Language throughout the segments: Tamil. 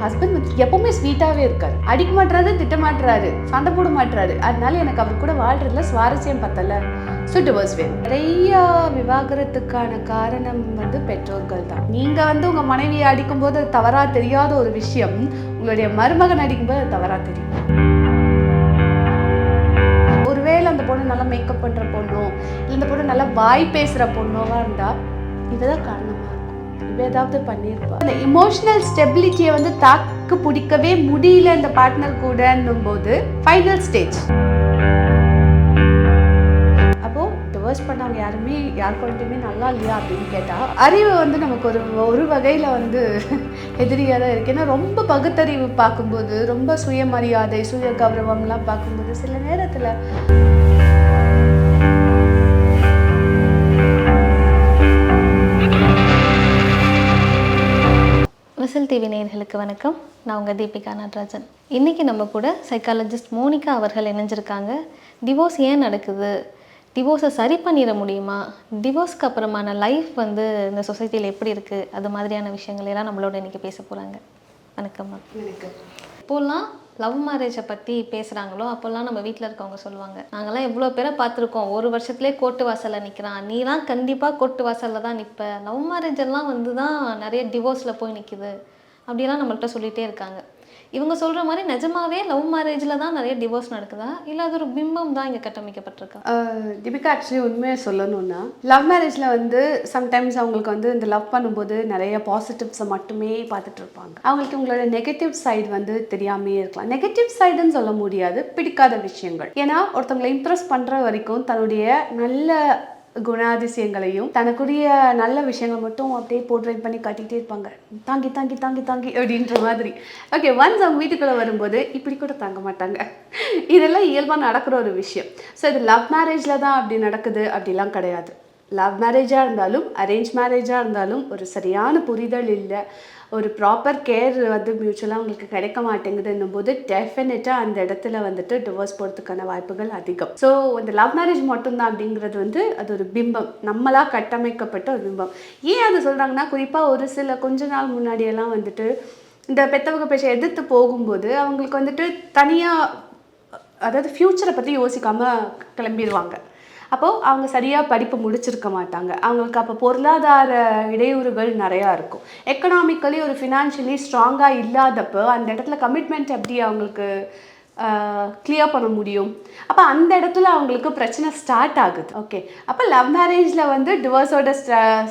என் ஹஸ்பண்ட் வந்து எப்பவுமே ஸ்வீட்டாகவே இருக்காரு. அடிக்க மாட்டுறாரு, திட்ட மாட்டுறாரு, சண்டை போட மாட்டுறாரு. அதனால எனக்கு அவர் கூட வாழ்றதுல சுவாரஸ்யம் பத்தல. ஸோ டிவோர்ஸ் வேணும். நிறைய விவாகரத்துக்கான காரணம் வந்து பெற்றோர்கள் தான். நீங்கள் வந்து உங்கள் மனைவியை அடிக்கும்போது அது தவறாக தெரியாத ஒரு விஷயம், உங்களுடைய மருமகன் அடிக்கும்போது அது தவறாக தெரியும். ஒருவேளை அந்த பொண்ணு நல்லா மேக்கப் பண்ணுற பொண்ணோ, இல்லை இந்த பொண்ணு நல்லா வாய் பேசுகிற பொண்ணோவா இருந்தால் இதுதான் காரணமாக இருக்கும். இவ ஏதாவது பண்ணியிருப்பா. அந்த இமோஷனல் ஸ்டெபிலிட்டியை வந்து தாக்கு பிடிக்கவே முடியல இந்த பார்ட்னர் கூடன்னும் போது ஃபைனல் ஸ்டேஜ். டிவோர்ஸ் பண்ணவங்க யாருமே யார் குழந்தையுமே நல்லா இல்லையா அப்படின்னு கேட்டால் அறிவு வந்து நமக்கு ஒரு வகையில் வந்து எதிரியாக தான் இருக்குது. ஏன்னா ரொம்ப பகுத்தறிவு பார்க்கும்போது, ரொம்ப சுயமரியாதை சுய கௌரவம்லாம் பார்க்கும்போது சில நேரத்தில் விசில் டிவி நேயர்களுக்கு வணக்கம். நான் உங்கள் தீபிகா நடராஜன். இன்றைக்கி நம்ம கூட சைக்காலஜிஸ்ட் மோனிகா அவர்கள் இணைஞ்சிருக்காங்க. டிவோர்ஸ் ஏன் நடக்குது, டிவோர்ஸை சரி பண்ணிட முடியுமா, டிவோர்ஸ்க்கு அப்புறமான லைஃப் வந்து இந்த சொசைட்டியில் எப்படி இருக்குது, அது மாதிரியான விஷயங்கள் எல்லாம் நம்மளோட இன்றைக்கி பேச போகிறாங்க. வணக்கம்மா. வணக்கம். இப்போல்லாம் லவ் மேரேஜை பற்றி பேசுகிறாங்களோ அப்போல்லாம் நம்ம வீட்டில் இருக்கவங்க சொல்லுவாங்க, நாங்கள்லாம் எவ்வளோ பேரை பார்த்துருக்கோம், ஒரு வருஷத்துலேயே கோர்ட்டு வாசலில் நிற்கிறான், நீலாம் கண்டிப்பாக கோர்ட்டு வாசலில் தான் நிற்ப, லவ் மேரேஜ் எல்லாம் வந்து தான் நிறைய டிவோர்ஸில் போய் நிற்கிது அப்படிலாம் நம்மள்கிட்ட சொல்லிகிட்டே இருக்காங்க. இவங்க சொல்கிற மாதிரி நிஜமாவே லவ் மேரேஜில் தான் நிறைய டிவோர்ஸ் நடக்குதா, இல்லை அது ஒரு பிம்பம் தான் இங்கே கட்டமைக்கப்பட்டிருக்கா? தீபிகா, ஆக்சுவலி உண்மையை சொல்லணும்னா லவ் மேரேஜில் வந்து சம்டைம்ஸ் அவங்களுக்கு வந்து இந்த லவ் பண்ணும்போது நிறைய பாசிட்டிவ்ஸை மட்டுமே பார்த்துட்டு இருப்பாங்க. அவங்களுக்கு உங்களோட நெகட்டிவ் சைடு வந்து தெரியாமே இருக்கலாம். நெகட்டிவ் சைடுன்னு சொல்ல முடியாது, பிடிக்காத விஷயங்கள். ஏன்னா ஒருத்தவங்களை இம்ப்ரெஸ் பண்ணுற வரைக்கும் தன்னுடைய நல்ல குணாதிசயங்களையும் தனக்குரிய நல்ல விஷயங்கள் மட்டும் அப்படியே போர்ட்ரேட் பண்ணி காட்டிகிட்டே இருப்பாங்க. தாங்கி தாங்கி தாங்கி தாங்கி அப்படின்ற மாதிரி. ஓகே, ஒன்ஸ் அவங்க வீட்டுக்குள்ளே வரும்போது இப்படி கூட தாங்க மாட்டாங்க. இதெல்லாம் இயல்பாக நடக்கிற ஒரு விஷயம். ஸோ இது லவ் மேரேஜில் தான் அப்படி நடக்குது அப்படிலாம் கிடையாது. லவ் மேரேஜாக இருந்தாலும் அரேஞ்ச் மேரேஜாக இருந்தாலும் ஒரு சரியான புரிதல் இல்லை, ஒரு ப்ராப்பர் கேர் வந்து மியூச்சுவலாக உங்களுக்கு கிடைக்க மாட்டேங்குதுன்னும் போது டெஃபினட்டாக அந்த இடத்துல வந்துட்டு டிவோர்ஸ் போகிறதுக்கான வாய்ப்புகள் அதிகம். ஸோ இந்த லவ் மேரேஜ் மட்டும்தான் அப்படிங்கிறது வந்து அது ஒரு பிம்பம், நம்மளாக கட்டமைக்கப்பட்ட ஒரு பிம்பம். ஏன் அது சொல்கிறாங்கன்னா, குறிப்பாக ஒரு சில கொஞ்ச நாள் முன்னாடியெல்லாம் வந்துட்டு இந்த பெத்தவங்க பேச்சை எதிர்த்து போகும்போது அவங்களுக்கு வந்துட்டு தனியாக, அதாவது ஃப்யூச்சரை பற்றி யோசிக்காமல் கிளம்பிடுவாங்க. அப்போது அவங்க சரியாக படிப்பு முடிச்சிருக்க மாட்டாங்க. அவங்களுக்கு அப்போ பொருளாதார இடையூறுகள் நிறையா இருக்கும். எக்கனாமிக்கலி ஒரு ஃபினான்ஷியலி ஸ்ட்ராங்காக இல்லாதப்போ அந்த இடத்துல கமிட்மெண்ட் எப்படி அவங்களுக்கு கிளியர் பண்ண முடியும்? அப்போ அந்த இடத்துல அவங்களுக்கு பிரச்சனை ஸ்டார்ட் ஆகுது. ஓகே, அப்போ லவ் மேரேஜில் வந்து டிவோர்ஸோட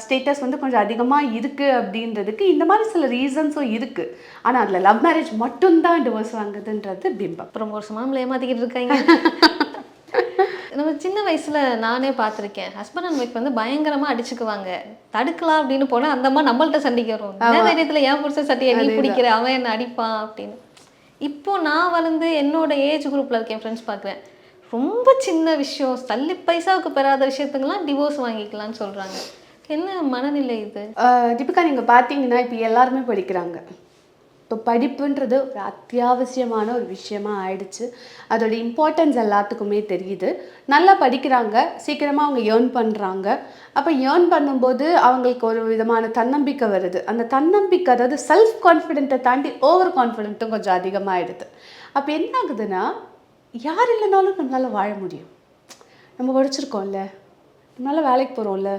ஸ்டேட்டஸ் வந்து கொஞ்சம் அதிகமாக இருக்குது அப்படின்றதுக்கு இந்த மாதிரி சில ரீசன்ஸும் இருக்குது. ஆனால் அதில் லவ் மேரேஜ் மட்டும்தான் டிவோர்ஸ் வாங்குதுன்றது பிம்பம். ரொம்ப வருஷமாக நம்மளை ஏமாற்றிக்கிட்டு இருக்காங்க. நம்ம சின்ன வயசில் நானே பார்த்துருக்கேன், ஹஸ்பண்ட் அண்ட் ஒய்ஃப் வந்து பயங்கரமாக அடிச்சுக்குவாங்க. தடுக்கலாம் அப்படின்னு போனால் அந்த அம்மா நம்மள்ட்ட சண்டைக்கு வரும். இந்த தைரியத்தில் ஏன் புருஷன் சட்டையை நீ பிடிக்கிற, அவன் என்ன அடிப்பான் அப்படின்னு. இப்போது நான் வளர்ந்து என்னோட ஏஜ் குரூப்பில் இருக்கேன் ஃப்ரெண்ட்ஸ் பார்க்குறேன், ரொம்ப சின்ன விஷயம், தள்ளி பைசாவுக்கு பெறாத விஷயத்துக்கெல்லாம் டிவோர்ஸ் வாங்கிக்கலான்னு சொல்கிறாங்க. என்ன மனநிலை இது? தீபிகா, நீங்கள் பார்த்தீங்கன்னா இப்போ எல்லாருமே படிக்கிறாங்க. இப்போ படிப்புன்றது ஒரு அத்தியாவசியமான ஒரு விஷயமா ஆயிடுச்சு. அதோட இம்பார்ட்டன்ஸ் எல்லாத்துக்குமே தெரியுது. நல்லா படிக்கிறாங்க, சீக்கிரமாக அவங்க ஏர்ன் பண்ணுறாங்க. அப்போ ஏர்ன் பண்ணும்போது அவங்களுக்கு ஒரு விதமான தன்னம்பிக்கை வருது. அந்த தன்னம்பிக்கை, அதாவது செல்ஃப் கான்ஃபிடென்ட்டை தாண்டி ஓவர் கான்ஃபிடென்ட்டும் கொஞ்சம் அதிகமாகிடுது. அப்போ என்ன ஆகுதுன்னா, யார் இல்லைனாலும் நம்மளால் வாழ முடியும். நம்ம படிச்சிருக்கோம்ல, நம்மளால் வேலைக்கு போகிறோம்ல,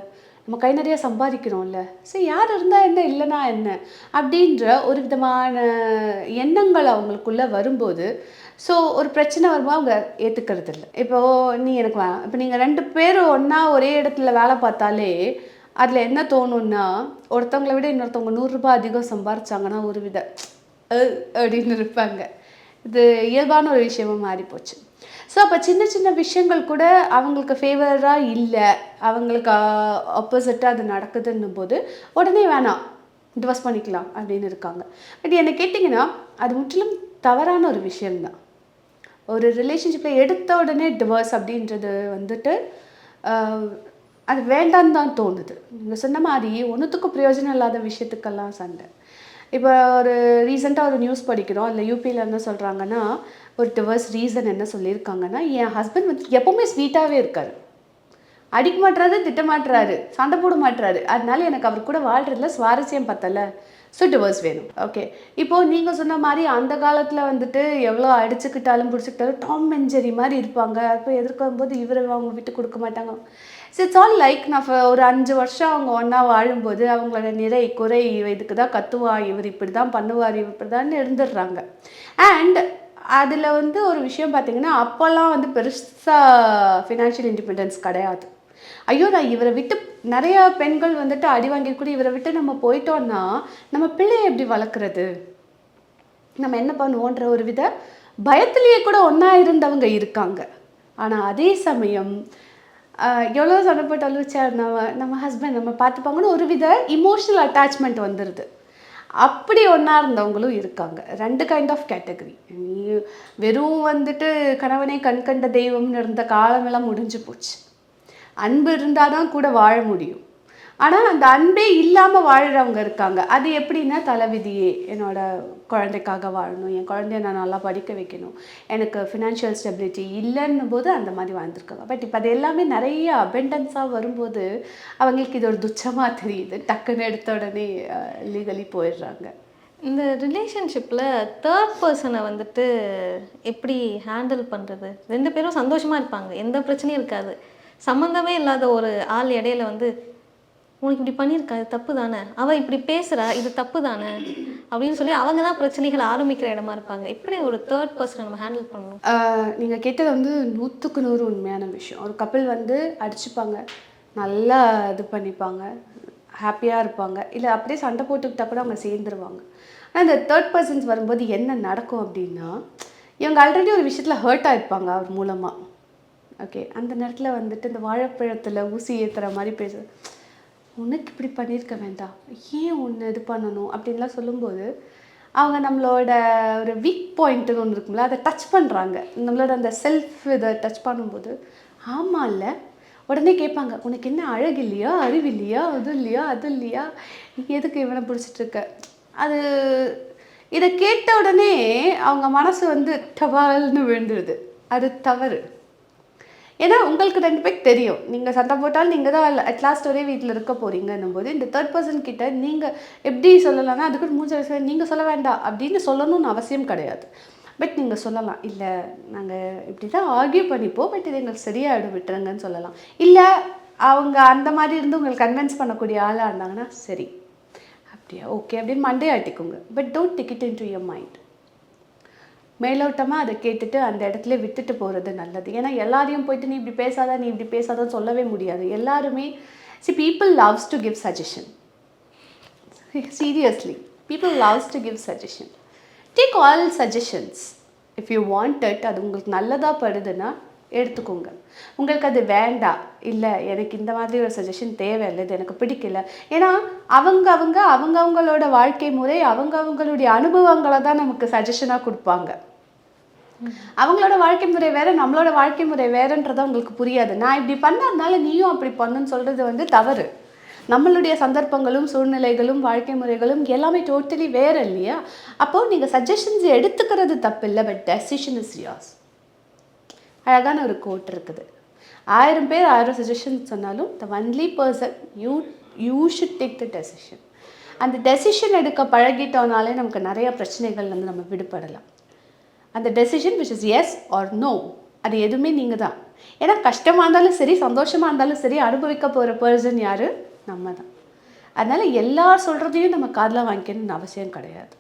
நம்ம கை நிறைய சம்பாதிக்கிறோம்ல, சரி யார் இருந்தால் என்ன இல்லைனா என்ன அப்படின்ற ஒரு விதமான எண்ணங்கள் அவங்களுக்குள்ளே வரும்போது, ஸோ ஒரு பிரச்சனை வரும்போது அவங்க ஏற்றுக்கிறது இல்லை. இப்போது நீ எனக்கு வேணாம், இப்போ நீங்கள் 2 பேரும் ஒன்றா ஒரே இடத்துல வேலை பார்த்தாலே அதில் என்ன தோணுன்னா, ஒருத்தவங்களை விட இன்னொருத்தவங்க 100 ரூபாய் அதிகம் சம்பாரிச்சாங்கன்னா ஒரு வித அப்படின்னு இருப்பாங்க. இது இயல்பான ஒரு விஷயமாக மாறிப்போச்சு. ஸோ அப்போ சின்ன சின்ன விஷயங்கள் கூட அவங்களுக்கு ஃபேவராக இல்லை, அவங்களுக்கு ஆப்போசிட்டாக அது நடக்குதுன்னும் போது உடனே வேணாம், டிவோர்ஸ் பண்ணிக்கலாம் அப்படின்னு இருக்காங்க. பட் என்னை கேட்டிங்கன்னா அது முற்றிலும் தவறான ஒரு விஷயம்தான். ஒரு ரிலேஷன்ஷிப்பில் எடுத்த உடனே டிவோர்ஸ் அப்படின்றது வந்துட்டு அது வேண்டான்னு தான் தோணுது. நீங்கள் சொன்ன மாதிரி ஒன்றுத்துக்கும் பிரயோஜனம் இல்லாத விஷயத்துக்கெல்லாம் சண்டை. இப்போ ஒரு ரீசெண்டாக ஒரு நியூஸ் படிக்கிறோம், அதில் யூபியில் என்ன சொல்கிறாங்கன்னா, ஒரு டிவோர்ஸ் ரீசன் என்ன சொல்லியிருக்காங்கன்னா, என் ஹஸ்பண்ட் வந்து எப்போவுமே ஸ்வீட்டாகவே இருக்கார், அடிக்க மாட்டுறாரு, திட்ட மாட்டுறாரு, சண்டை போட மாட்டுறாரு, அதனால எனக்கு அவர் கூட வாழ்கிறதுல சுவாரஸ்யம் பத்தலை. ஸோ டிவோர்ஸ் வேணும். ஓகே, இப்போது நீங்கள் சொன்ன மாதிரி அந்த காலத்தில் வந்துட்டு எவ்வளோ அடிச்சுக்கிட்டாலும் பிடிச்சிக்கிட்டாலும் டாம் அண்ட் ஜெர்ரி மாதிரி இருப்பாங்க. அப்போ எதிர்க்கும்போது இவரை அவங்க விட்டு கொடுக்க மாட்டாங்க. ஸோ இட்ஸ் ஆல் லைக் நான் ஒரு 5 வருஷம் அவங்க ஒன்றா வாழும்போது அவங்களோட நிறை குறை இதுக்கு தான் கத்துவா, இவர் இப்படி தான் பண்ணுவார், இவர் இப்படி தான் இருந்துடுறாங்க. அண்ட் அதில் வந்து ஒரு விஷயம் பார்த்திங்கன்னா, அப்போல்லாம் வந்து பெருசாக ஃபினான்ஷியல் இண்டிபெண்டன்ஸ் கிடையாது. ஐயோ, நான் இவரை விட்டு நிறையா பெண்கள் வந்துட்டு அடி வாங்கிக்கூட இவரை விட்டு நம்ம போயிட்டோன்னா நம்ம பிள்ளையை எப்படி வளர்க்குறது, நம்ம என்ன பண்ணுவோன்ற ஒரு வித பயத்திலேயே கூட ஒன்றா இருந்தவங்க இருக்காங்க. ஆனால் அதே சமயம் எவ்வளோ சொன்னப்பட்டாலும் சார் நம்ம ஹஸ்பண்ட் நம்ம பார்த்துப்பாங்கன்னு ஒரு வித இமோஷனல் அட்டாச்மெண்ட் வந்துடுது. அப்படி ஒன்றா இருந்தவங்களும் இருக்காங்க. 2 கைண்ட் ஆஃப் கேட்டகரி. நீ வெறும் வந்துட்டு கணவனை கண்கண்ட தெய்வம்னு இருந்த காலமெல்லாம் முடிஞ்சு போச்சு. அன்பு இருந்தால் தான் கூட வாழ முடியும். ஆனால் அந்த அன்பே இல்லாமல் வாழ்கிறவங்க இருக்காங்க. அது எப்படின்னா தலைவிதியே, என்னோட குழந்தைக்காக வாழணும், என் குழந்தைய நான் நல்லா படிக்க வைக்கணும், எனக்கு ஃபினான்ஷியல் ஸ்டெபிலிட்டி இல்லைன்னும் போது அந்த மாதிரி வாழ்ந்துருக்காங்க. பட் இப்போ அது எல்லாமே நிறைய அபெண்டன்ஸாக வரும்போது அவங்களுக்கு இது ஒரு துச்சமாக தெரியுது. டக்குன்னு எடுத்த உடனே லீகலி போயிடுறாங்க. இந்த ரிலேஷன்ஷிப்பில் தேர்ட் பர்சனை வந்துட்டு எப்படி ஹேண்டில் பண்ணுறது? 2 பேரும் சந்தோஷமாக இருப்பாங்க, எந்த பிரச்சனையும் இருக்காது. சம்மந்தமே இல்லாத ஒரு ஆள் இடையில வந்து உனக்கு இப்படி பண்ணியிருக்கா, இது தப்பு தானே, அவள் இப்படி பேசுகிறா, இது தப்பு தானே அப்படின்னு சொல்லி அவங்க தான் பிரச்சனைகள் ஆரம்பிக்கிற இடமா இருப்பாங்க. எப்படி ஒரு தேர்ட் பர்சனை நம்ம ஹேண்டில் பண்ணணும்? நீங்கள் கேட்டது வந்து 100க்கு 100 உண்மையான விஷயம். ஒரு கப்பிள் வந்து அடிச்சுப்பாங்க, நல்லா இது பண்ணிப்பாங்க, ஹாப்பியாக இருப்பாங்க, இல்லை அப்படியே சண்டை போட்டுக்கிட்டா கூட அவங்க சேர்ந்துருவாங்க. ஆனால் இந்த தேர்ட் பர்சன்ஸ் வரும்போது என்ன நடக்கும் அப்படின்னா, இவங்க ஆல்ரெடி ஒரு விஷயத்தில் ஹர்ட் ஆகிருப்பாங்க அவர் மூலமாக. ஓகே, அந்த நேரத்தில் வந்துட்டு இந்த வாழைப்பழத்தில் ஊசி ஏற்றுற மாதிரி பேச, உனக்கு இப்படி பண்ணியிருக்க வேண்டாம், ஏன் ஒன்று இது பண்ணணும் அப்படின்லாம் சொல்லும்போது அவங்க நம்மளோட ஒரு வீக் பாயிண்ட்டுன்னு ஒன்று இருக்கும்ல, அதை டச் பண்ணுறாங்க. நம்மளோட அந்த செல்ஃப் இதை டச் பண்ணும்போது ஆமாம் இல்லை, உடனே கேட்பாங்க, உனக்கு என்ன அழகு இல்லையா, அறிவு இல்லையா, அது இல்லையா, அது இல்லையா, நீ எதுக்கு இவனை பிடிச்சிட்ருக்க. அது இதை கேட்ட உடனே அவங்க மனசு வந்து டவால்னு விழுந்துடுது. அது தவறு. ஏன்னா உங்களுக்கு 2 பேருக்கு தெரியும், நீங்கள் சண்டை போட்டாலும் நீங்கள் தான் அட்லாஸ்ட் ஒரே வீட்டில் இருக்க போகிறீங்கன்னும் போது இந்த தேர்ட் பர்சன் கிட்ட நீங்கள் எப்படி சொல்லலாம்னா, அதுக்கு மூஞ்சி நீங்கள் சொல்ல வேண்டாம் அப்படின்னு சொல்லணும்னு அவசியம் கிடையாது. பட் நீங்கள் சொல்லலாம், இல்லை நாங்கள் இப்படி தான் ஆர்கியூ பண்ணிப்போம், பட் இது எங்களுக்கு சரியாயிடும், விட்டுருங்கன்னு சொல்லலாம். இல்லை அவங்க அந்த மாதிரி இருந்து உங்களுக்கு கன்வின்ஸ் பண்ணக்கூடிய ஆளாக இருந்தாங்கன்னா சரி அப்படியா ஓகே அப்படின்னு மண்டே ஆட்டிக்கோங்க. But don't take it into your mind. மேலோட்டமாக அதை கேட்டுட்டு அந்த இடத்துல விட்டுட்டு போகிறது நல்லது. ஏன்னா எல்லாரையும் போயிட்டு நீ இப்படி பேசாத, நீ இப்படி பேசாதான்னு சொல்லவே முடியாது. எல்லாருமே people loves to give suggestion. Seriously, people loves to give suggestion. Take all suggestions. If you want it, அது உங்களுக்கு நல்லதாக படுதுன்னா எடுத்துக்கோங்க. உங்களுக்கு அது வேண்டாம், இல்லை எனக்கு இந்த மாதிரி ஒரு சஜஷன் தேவையில்லை, இது எனக்கு பிடிக்கல. ஏன்னா அவங்கவுங்களோட வாழ்க்கை முறை அவங்களுடைய அனுபவங்களை தான் நமக்கு சஜஷனாக கொடுப்பாங்க. அவங்களோட வாழ்க்கை முறை வேறு, நம்மளோட வாழ்க்கை முறை வேறுன்றதை உங்களுக்கு புரியாது. நான் இப்படி பண்ணாதனால நீயும் அப்படி பண்ணுன்னு சொல்கிறது வந்து தவறு. நம்மளுடைய சந்தர்ப்பங்களும் சூழ்நிலைகளும் வாழ்க்கை முறைகளும் எல்லாமே டோட்டலி வேறு இல்லையா? அப்போது நீங்கள் சஜஷன்ஸ் எடுத்துக்கிறது தப்பு இல்லை, பட் டெசிஷன் இஸ் யோர்ஸ். அழகான ஒரு கோட் இருக்குது, 1000 பேர் 1000 சஜஷன்ஸ் சொன்னாலும் the only person you should take the decision. அந்த டெசிஷன் எடுக்க பழகிட்டோனாலே நமக்கு நிறைய பிரச்சனைகள் வந்து நம்ம விடுபடலாம். அந்த decision which is yes or no, அது எதுவுமே நீங்கள் தான். ஏன்னா கஷ்டமாக இருந்தாலும் சரி, சந்தோஷமாக இருந்தாலும் சரி, அனுபவிக்க போகிற பர்சன் யார்? நம்ம தான். அதனால் எல்லார் சொல்கிறதையும் நம்ம காதில் வாங்கிக்கணும்னு அவசியம் கிடையாது.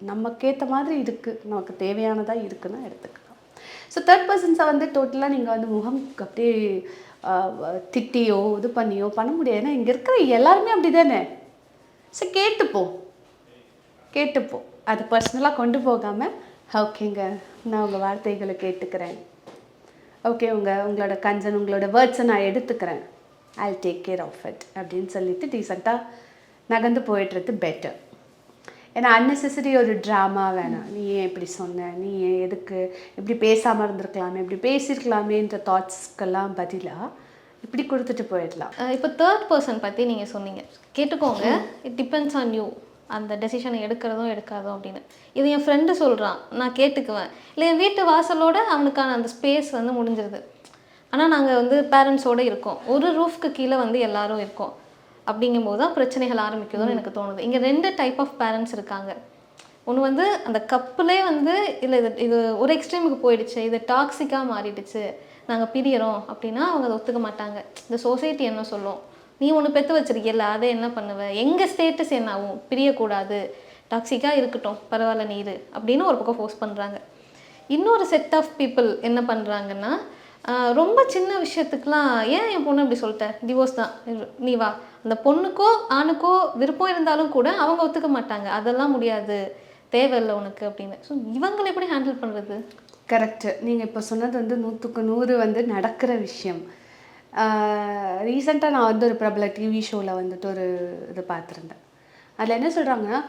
நமக்கேற்ற மாதிரி இருக்குது, நமக்கு தேவையானதாக இருக்குன்னா எடுத்துக்கலாம். ஸோ தேர்ட் பர்சன்ஸை வந்து டோட்டலாக நீங்கள் வந்து முகம் அப்படியே திட்டியோ இது பண்ணியோ பண்ண முடியாது. ஏன்னா இங்கே இருக்கிற எல்லாருமே அப்படி தானே. ஸோ கேட்டுப்போம், அது பர்சனலாக கொண்டு போகாமல் ஓகேங்க நான் உங்கள் வார்த்தைகளை கேட்டுக்கிறேன், ஓகே உங்களோட கன்சர்ன் உங்களோட வேர்ட்ஸை நான் எடுத்துக்கிறேன், I'll take care of it அப்படின்னு சொல்லிட்டு டீசெண்டாக நகர்ந்து போயிட்டுறது பெட்டர். ஏன்னா அன்னெசரி ஒரு ட்ராமா வேணாம். நீ ஏன் இப்படி சொன்ன, நீ ஏன் எதுக்கு இப்படி பேசாமல் இருந்திருக்கலாமே, இப்படி பேசியிருக்கலாமேன்ற தாட்ஸ்க்கெல்லாம் பதிலாக இப்படி கொடுத்துட்டு போயிடலாம். இப்போ தேர்ட் பர்சன் பற்றி நீங்கள் சொன்னீங்க, கேட்டுக்கோங்க, இட் டிபெண்ட்ஸ் ஆன் யூ அந்த டெசிஷனை எடுக்கிறதும் எடுக்காதோ அப்படின்னு. இது என் ஃப்ரெண்டு சொல்கிறான், நான் கேட்டுக்குவேன். இல்லை என் வீட்டு வாசலோட அவனுக்கான அந்த ஸ்பேஸ் வந்து முடிஞ்சிருது. ஆனால் நாங்கள் வந்து பேரண்ட்ஸோடு இருக்கோம், ஒரு ரூஃப்க்கு கீழே வந்து எல்லோரும் இருக்கோம். அப்படிங்கும்போது தான் பிரச்சனைகள் ஆரம்பிக்குதுன்னு எனக்கு தோணுது. இங்கே 2 டைப் ஆஃப் பேரண்ட்ஸ் இருக்காங்க. ஒன்று வந்து அந்த கப்புலே வந்து இல்லை இது இது ஒரு எக்ஸ்ட்ரீமுக்கு போயிடுச்சு, இது டாக்ஸிக்காக மாறிடுச்சு, நாங்கள் பிரியறோம் அப்படின்னா அவங்க அதை ஒத்துக்க மாட்டாங்க. இந்த சொசைட்டி என்ன சொல்லும், நீ ஒன்று பெற்று வச்சிருக்கியல்ல அதை என்ன பண்ணுவ, எங்கள் ஸ்டேட்டஸ் என்ன ஆகும், பிரியக்கூடாது, டாக்ஸிக்காக இருக்கட்டும் பரவாயில்ல நீ இரு அப்படின்னு ஒரு பக்கம் ஃபோர்ஸ் பண்ணுறாங்க. இன்னொரு செட் ஆஃப் பீப்புள் என்ன பண்ணுறாங்கன்னா, ரொம்ப சின்ன விஷயத்துக்குலாம் ஏன் என் பொண்ணு இப்படி சொல்லிட்டேன், டிவோர்ஸ் தான் நீ வா, அந்த பொண்ணுக்கோ ஆணுக்கோ விருப்பம் இருந்தாலும் கூட அவங்க ஒத்துக்க மாட்டாங்க, அதெல்லாம் முடியாது, தேவையில்லை உனக்கு அப்படின்னு. ஸோ இவங்களை எப்படி ஹேண்டில் பண்ணுறது? கரெக்டு. நீங்கள் இப்போ சொன்னது வந்து 100க்கு 100 வந்து நடக்கிற விஷயம். ரீசெண்டாக நான் வந்து ஒரு பிரபல டிவி ஷோவில் வந்துட்டு ஒரு இது பார்த்துருந்தேன். அதில் என்ன சொல்கிறாங்கன்னா,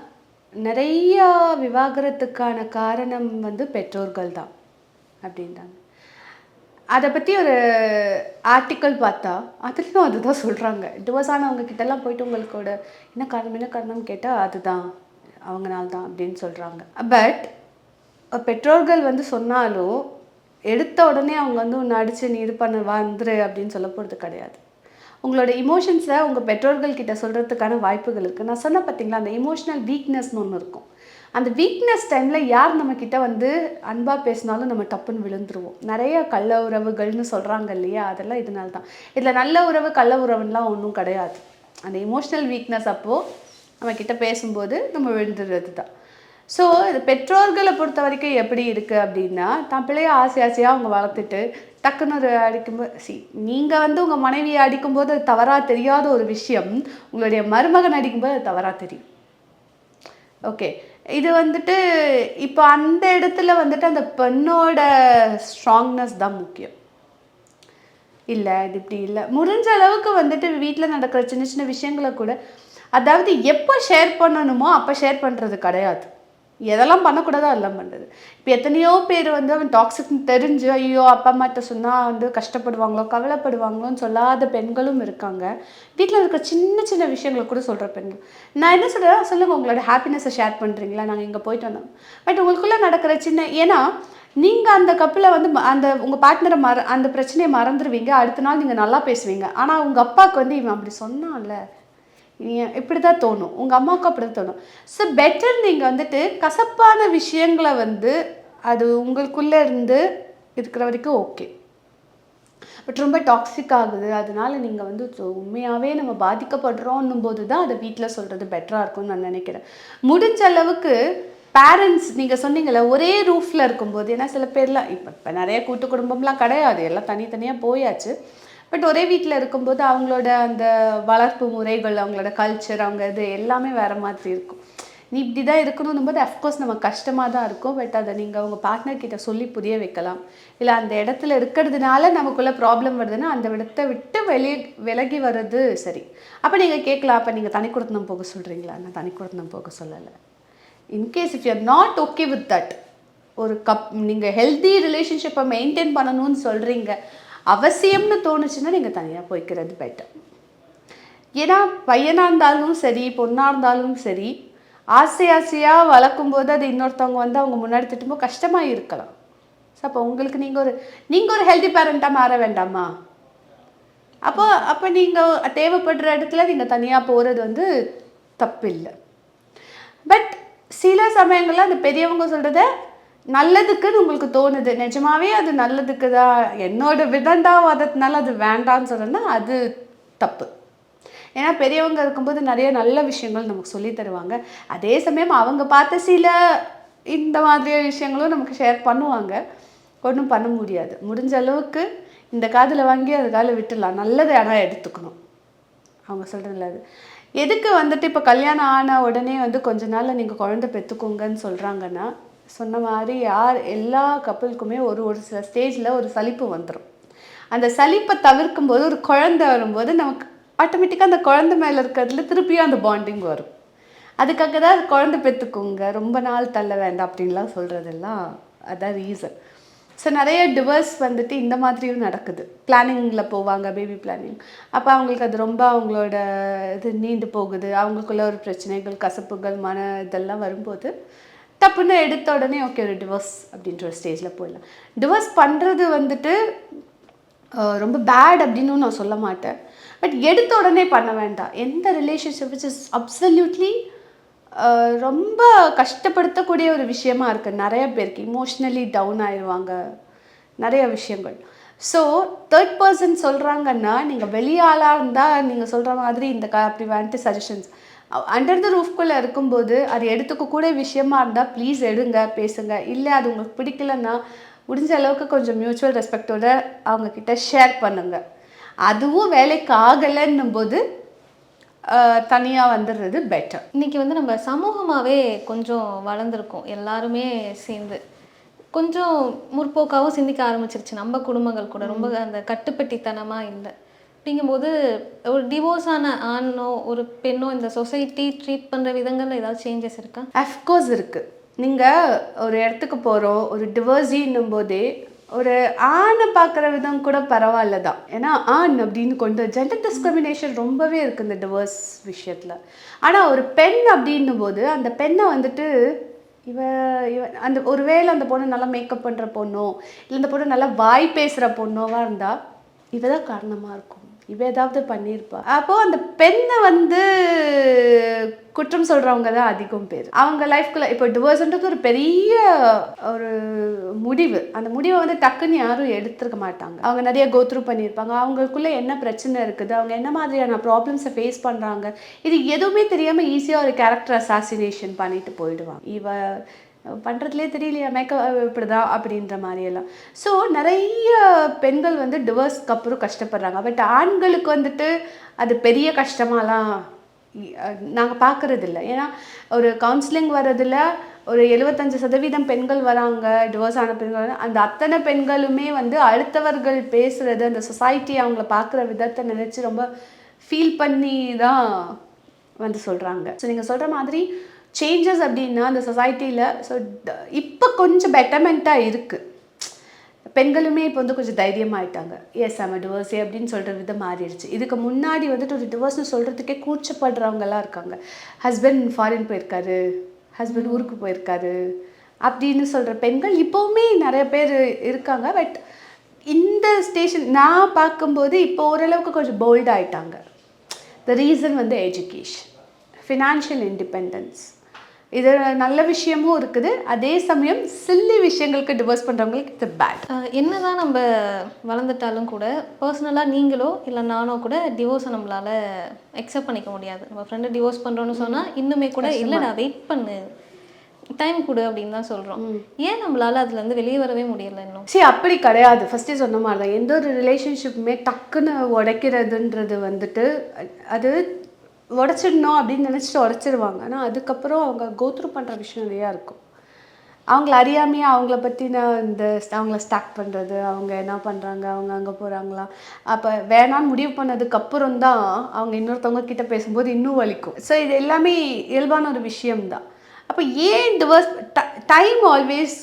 நிறையா விவாகரத்துக்கான காரணம் வந்து பெற்றோர்கள் தான் அப்படின்றாங்க. அதை பற்றி ஒரு ஆர்டிக்கல் பார்த்தா அதுலேயும் அதுதான் சொல்கிறாங்க. டிவோர்ஸ் ஆனவங்க கிட்டலாம் போயிட்டு உங்களுக்கோட என்ன காரணம் கேட்டால் அதுதான் அவங்கனால தான் அப்படின்னு சொல்கிறாங்க. பட் பெற்றோர்கள் வந்து சொன்னாலும் எடுத்த உடனே அவங்க வந்து உன்னை அடித்து நீ இது பண்ண வந்துரு அப்படின்னு சொல்ல போகிறது கிடையாது. உங்களோட இமோஷன்ஸை உங்கள் பெற்றோர்கள் கிட்ட சொல்கிறதுக்கான வாய்ப்புகள் இருக்குது. நான் சொன்ன பார்த்தீங்களா, அந்த இமோஷனல் வீக்னஸ்னு ஒன்று இருக்கும். அந்த வீக்னஸ் டைமில் யார் நம்மக்கிட்ட வந்து அன்பாக பேசினாலும் நம்ம டப்புன்னு விழுந்துருவோம். நிறைய கள்ள உறவுகள்னு சொல்கிறாங்க இல்லையா, அதெல்லாம் இதனால தான். இதில் நல்ல உறவு கள்ள உறவுலாம் ஒன்றும் கிடையாது. அந்த இமோஷ்னல் வீக்னஸ் அப்போது நம்மக்கிட்ட பேசும்போது நம்ம விழுந்துடுறது தான். ஸோ இது பெற்றோர்களை பொறுத்த வரைக்கும் எப்படி இருக்குது அப்படின்னா, தான் பிள்ளைய ஆசையாக அவங்க வளர்த்துட்டு டக்குன்னு ஒரு அடிக்கும்போது நீங்கள் வந்து உங்கள் மனைவியை அடிக்கும்போது அது தவறாக தெரியாத ஒரு விஷயம், உங்களுடைய மருமகன் அடிக்கும்போது அது தவறாக தெரியும். ஓகே, இது வந்துட்டு இப்போ அந்த இடத்துல வந்துட்டு அந்த பெண்ணோட ஸ்ட்ராங்னஸ் தான் முக்கியம். இல்லை இது இப்படி இல்லை, முடிஞ்ச அளவுக்கு வந்துட்டு வீட்டில் நடக்கிற சின்ன சின்ன விஷயங்களை கூட, அதாவது எப்போ ஷேர் பண்ணணுமோ அப்போ ஷேர் பண்ணுறது கிடையாது. எதெல்லாம் பண்ணக்கூடாதோ அதெல்லாம் பண்ணுறது. இப்போ எத்தனையோ பேர் வந்து அவன் டாக்ஸிக்னு தெரிஞ்சு ஐயோ அப்பா அம்மாட்ட சொன்னால் வந்து கஷ்டப்படுவாங்களோ கவலைப்படுவாங்களோன்னு சொல்லாத பெண்களும் இருக்காங்க. வீட்டில் இருக்கிற சின்ன சின்ன விஷயங்களை கூட சொல்கிற பெண்கள். நான் என்ன சொல்கிறேன், சொல்லுங்கள் உங்களோட ஹாப்பினஸை ஷேர் பண்ணுறீங்களா, நாங்கள் இங்கே போயிட்டு வந்தோம். பட் உங்களுக்குள்ளே நடக்கிற சின்ன, ஏன்னா நீங்கள் அந்த கப்பில் வந்து அந்த உங்கள் பார்ட்னரை அந்த பிரச்சனையை மறந்துடுவீங்க, அடுத்த நாள் நீங்கள் நல்லா பேசுவீங்க. ஆனால் உங்கள் அப்பாவுக்கு வந்து இவன் அப்படி சொன்னான்ல, இப்படி தான் தோணும், உங்கள் அம்மாவுக்கும் அப்படி தான் தோணும். ஸோ பெட்டர் நீங்கள் வந்துட்டு கசப்பான விஷயங்களை வந்து அது உங்களுக்குள்ளே இருந்து இருக்கிற வரைக்கும் ஓகே. பட் ரொம்ப டாக்ஸிக் ஆகுது, அதனால நீங்கள் வந்து உண்மையாகவே நம்ம பாதிக்கப்படுறோன்னும் போது தான் அதை வீட்டில் சொல்கிறது பெட்டராக இருக்கும்னு நான் நினைக்கிறேன். முடிஞ்ச அளவுக்கு பேரண்ட்ஸ், நீங்கள் சொன்னீங்களே ஒரே ரூஃபில் இருக்கும்போது, ஏன்னா சில பேர்லாம் இப்போ நிறைய கூட்டு குடும்பம்லாம் கிடையாது, எல்லாம் தனித்தனியாக போயாச்சு. பட் ஒரே வீட்டில் இருக்கும்போது அவங்களோட அந்த வளர்ப்பு முறைகள், அவங்களோட கல்ச்சர், அவங்க இது எல்லாமே வேறு மாதிரி இருக்கும். நீ இப்படி தான் இருக்கணும் போது அஃப்கோர்ஸ் நம்ம கஷ்டமாக தான் இருக்கும். பட் அதை நீங்கள் உங்கள் பார்ட்னர்கிட்ட சொல்லி புரிய வைக்கலாம். இல்லை அந்த இடத்துல இருக்கிறதுனால நமக்குள்ளே ப்ராப்ளம் வருதுன்னா அந்த இடத்த விட்டு விலகி வர்றது சரி. அப்போ நீங்கள் கேட்கலாம், அப்போ நீங்கள் தனி கொடுத்தனம் போக சொல்கிறீங்களா? நான் தனி கொடுத்தனம் போக சொல்லலை. In case if you are not okay with that, ஒரு நீங்கள் ஹெல்தி ரிலேஷன்ஷிப்பை மெயின்டைன் பண்ணணும்னு சொல்கிறீங்க, அவசியம்னு தோணுச்சுன்னா நீங்கள் தனியாக போய்க்கிறது பெட்டர். ஏன்னா பையனாக இருந்தாலும் சரி பொண்ணாக இருந்தாலும் சரி, ஆசையாக வளர்க்கும்போது அது இன்னொருத்தவங்க வந்து அவங்க முன்னாடி திட்டும்போது கஷ்டமாக இருக்கலாம். ஸோ அப்போ உங்களுக்கு நீங்கள் ஒரு ஹெல்தி பேரண்ட்டாக மாற வேண்டாமா? அப்போ நீங்கள் தேவைப்படுற இடத்துல நீங்கள் தனியாக போகிறது வந்து தப்பு இல்லை. பட் சில சமயங்களில் அந்த பெரியவங்க சொல்கிறத நல்லதுக்குன்னு உங்களுக்கு தோணுது, நிஜமாவே அது நல்லதுக்கு தான், என்னோட விதண்டாவாதத்தினால அது வேண்டான்னு சொல்கிறேன்னா அது தப்பு. ஏன்னா பெரியவங்க இருக்கும்போது நிறைய நல்ல விஷயங்கள் நமக்கு சொல்லி தருவாங்க. அதே சமயம் அவங்க பார்த்த சில இந்த மாதிரி விஷயங்களும் நமக்கு ஷேர் பண்ணுவாங்க. ஒன்றும் பண்ண முடியாது. முடிஞ்ச அளவுக்கு இந்த காதில் வாங்கி அது காதில் விட்டுடலாம், நல்லது ஆனால் எடுத்துக்கணும். அவங்க சொல்கிறதில்ல அது எதுக்கு வந்துட்டு இப்போ கல்யாணம் ஆன உடனே வந்து கொஞ்ச நாளில் நீங்கள் குழந்தை பெற்றுக்கோங்கன்னு சொல்கிறாங்கன்னா, சொன்ன மாதிரி எல்லா கப்பலுக்குமே ஒரு சில ஸ்டேஜில் ஒரு சலிப்பு வந்துடும். அந்த சலிப்பை தவிர்க்கும் போது ஒரு குழந்தை வரும்போது நமக்கு ஆட்டோமேட்டிக்காக அந்த குழந்தை மேலே இருக்கிறதுல திருப்பியும் அந்த பாண்டிங் வரும். அதுக்காக தான் குழந்தை பெற்றுக்கோங்க, ரொம்ப நாள் தள்ள வேண்டாம் அப்படின்லாம் சொல்கிறதெல்லாம் அதான் ரீசன். ஸோ நிறைய டிவர்ஸ் வந்துட்டு இந்த மாதிரியும் நடக்குது. பிளானிங்கில் போவாங்க, பேபி பிளானிங். அப்போ அவங்களுக்கு அது ரொம்ப அவங்களோட இது நீண்டு போகுது, அவங்களுக்குள்ள ஒரு பிரச்சனைகள் கசப்புகள் இதெல்லாம் வரும்போது டப்புன்னு எடுத்த உடனே ஓகே ஒரு டிவோர்ஸ் அப்படின்ற ஒரு ஸ்டேஜில் போயிடலாம். டிவோர்ஸ் பண்ணுறது வந்துட்டு ரொம்ப பேட் அப்படின்னு நான் சொல்ல மாட்டேன். பட் எடுத்த உடனே பண்ண வேண்டாம். எந்த ரிலேஷன்ஷிப் விச் இஸ் அப்சல்யூட்லி ரொம்ப கஷ்டப்படுத்தக்கூடிய ஒரு விஷயமா இருக்குது நிறைய பேருக்கு. இமோஷ்னலி டவுன் ஆயிடுவாங்க நிறைய விஷயங்கள். ஸோ தேர்ட் பர்சன் சொல்கிறாங்கன்னா நீங்கள் வெளியாளாக இருந்தால் நீங்கள் சொல்கிற மாதிரி இந்த அப்படி வந்துட்டு சஜஷன்ஸ் அண்டர் த ரூஃப்குள்ளே இருக்கும்போது அது எடுத்துக்கக்கூடிய விஷயமா இருந்தால் ப்ளீஸ் எடுங்க, பேசுங்க. இல்லை அது உங்களுக்கு பிடிக்கலன்னா முடிஞ்ச அளவுக்கு கொஞ்சம் மியூச்சுவல் ரெஸ்பெக்டோட அவங்கக்கிட்ட ஷேர் பண்ணுங்கள். அதுவும் வேலைக்கு ஆகலைன்னும் போது தனியாக வந்துடுறது பெட்டர். இன்றைக்கி வந்து நம்ம சமூகமாகவே கொஞ்சம் வளர்ந்துருக்கோம், எல்லாருமே சேர்ந்து கொஞ்சம் முற்போக்காகவும் சிந்திக்க ஆரம்பிச்சிருச்சு. நம்ம குடும்பங்கள் கூட ரொம்ப அந்த கட்டுப்பட்டித்தனமாக இல்லை. அப்படிங்கும்போது ஒரு டிவோர்ஸ் ஆன ஆணோ ஒரு பெண்ணோ இந்த சொசைட்டி ட்ரீட் பண்ணுற விதங்களில் ஏதாவது சேஞ்சஸ் இருக்கா? அஃப்கோர்ஸ் இருக்குது. நீங்கள் ஒரு இடத்துக்கு போகிறோம், ஒரு டிவோர்ஸின்னும் போதே ஒரு ஆணை பார்க்குற விதம் கூட பரவாயில்ல தான். ஏன்னா ஆண் அப்படின்னு கொண்டு ஜெண்டர் டிஸ்கிரிமினேஷன் ரொம்பவே இருக்குது இந்த டிவோர்ஸ் விஷயத்தில். ஆனால் ஒரு பெண் அப்படின்னும் போது அந்த பெண்ணை வந்துட்டு இவ அந்த ஒரு வேளை அந்த பொண்ணு நல்லா மேக்கப் பண்ணுற பொண்ணோ இல்லை இந்த பொண்ணு நல்லா வாய் பேசுகிற பொண்ணோவாக இருந்தால் இவ தான் காரணமாக இருக்கும், இவ ஏதாவது பண்ணியிருப்பா. அப்போது அந்த பெண்ணை வந்து குற்றம் சொல்கிறவங்க தான் அதிகம் பேர். அவங்க லைஃப்குள்ளே இப்போ டிவோர்ஸ்ன்றது ஒரு பெரிய ஒரு முடிவு. அந்த முடிவை வந்து டக்குன்னு யாரும் எடுத்துருக்க மாட்டாங்க. அவங்க நிறைய கோத்ரூ பண்ணியிருப்பாங்க. அவங்களுக்குள்ளே என்ன பிரச்சனை இருக்குது, அவங்க என்ன மாதிரியான ப்ராப்ளம்ஸை ஃபேஸ் பண்ணுறாங்க, இது எதுவுமே தெரியாமல் ஈஸியாக ஒரு கேரக்டர் அசாசினேஷன் பண்ணிட்டு போயிடுவாங்க. இவ பண்ணுறதுலே தெரியலையா மேக்கப் இப்படி தான் அப்படின்ற மாதிரியெல்லாம். ஸோ நிறைய பெண்கள் வந்து டிவோர்ஸ்க்கு அப்புறம் கஷ்டப்படுறாங்க. பட் ஆண்களுக்கு வந்துட்டு அது பெரிய கஷ்டமாலாம் நாங்கள் பார்க்குறதில்ல. ஏன்னா ஒரு கவுன்சிலிங் வர்றதில் ஒரு 75% பெண்கள் வராங்க, டிவோர்ஸ் ஆன பெண்கள். அந்த அத்தனை பெண்களுமே வந்து அடுத்தவர்கள் பேசுகிறது, அந்த சொசைட்டி அவங்கள பார்க்குற விதத்தை நினச்சி ரொம்ப ஃபீல் பண்ணி தான் வந்து சொல்கிறாங்க. ஸோ நீங்கள் சொல்கிற மாதிரி சேஞ்சஸ் அப்படின்னா அந்த சொசைட்டியில் ஸோ இப்போ கொஞ்சம் பெட்டர்மெண்ட்டாக இருக்குது. பெண்களுமே இப்போ வந்து கொஞ்சம் தைரியமாகிட்டாங்க. எஸ் நம்ம டிவோர்ஸே அப்படின்னு சொல்கிற விதம் மாறிடுச்சு. இதுக்கு முன்னாடி வந்துட்டு ஒரு டிவோர்ஸ்னு சொல்கிறதுக்கே கூச்சப்படுறவங்கலாம் இருக்காங்க. ஹஸ்பண்ட் ஃபாரின் போயிருக்காரு, ஹஸ்பண்ட் ஊருக்கு போயிருக்காரு அப்படின்னு சொல்கிற பெண்கள் இப்போவுமே நிறைய பேர் இருக்காங்க. பட் இந்த ஸ்டேஷன் நான் பார்க்கும்போது இப்போ ஓரளவுக்கு கொஞ்சம் போல்ட் ஆகிட்டாங்க. த ரீசன் வந்து எஜுகேஷன், ஃபினான்ஷியல் இண்டிபெண்டன்ஸ், இது நல்ல விஷயமும் இருக்குது. அதே சமயம் சில்லி விஷயங்களுக்கு டிவோர்ஸ் பண்ணுறவங்களுக்கு இது பேட். என்ன தான் நம்ம வளர்ந்துட்டாலும் கூட பர்சனலாக நீங்களோ இல்லை நானோ கூட டிவோர்ஸை நம்மளால் அக்செப்ட் பண்ணிக்க முடியாது. நம்ம ஃப்ரெண்டு டிவோர்ஸ் பண்ணுறோன்னு சொன்னால் இன்னுமே கூட இல்லை நான் வெயிட் பண்ணு, டைம் கொடு அப்படின்னு தான் சொல்கிறோம். ஏன் நம்மளால் அதுலேருந்து வெளியே வரவே முடியலை இன்னும்? சரி, அப்படி கிடையாது. ஃபஸ்ட்டே சொன்ன மாதிரி தான் எந்த ஒரு ரிலேஷன்ஷிப்புமே டக்குன்னு உடைக்கிறதுன்றது வந்துட்டு அது உடச்சிடணும் அப்படின்னு நினச்சிட்டு உடச்சிடுவாங்க. ஆனால் அதுக்கப்புறம் அவங்க கோத்ரூ பண்ணுற விஷயம் நிறையா இருக்கும். அவங்கள அறியாமையே அவங்கள பற்றின இந்த அவங்கள ஸ்டாக் பண்ணுறது, அவங்க என்ன பண்ணுறாங்க, அவங்க அங்கே போகிறாங்களா, அப்போ வேணான்னு முடிவு பண்ணதுக்கப்புறம் தான் அவங்க இன்னொருத்தவங்க கிட்டே பேசும்போது இன்னும் வலிக்கும். ஸோ இது எல்லாமே இயல்பான ஒரு விஷயம்தான். அப்போ ஏன் divorce time always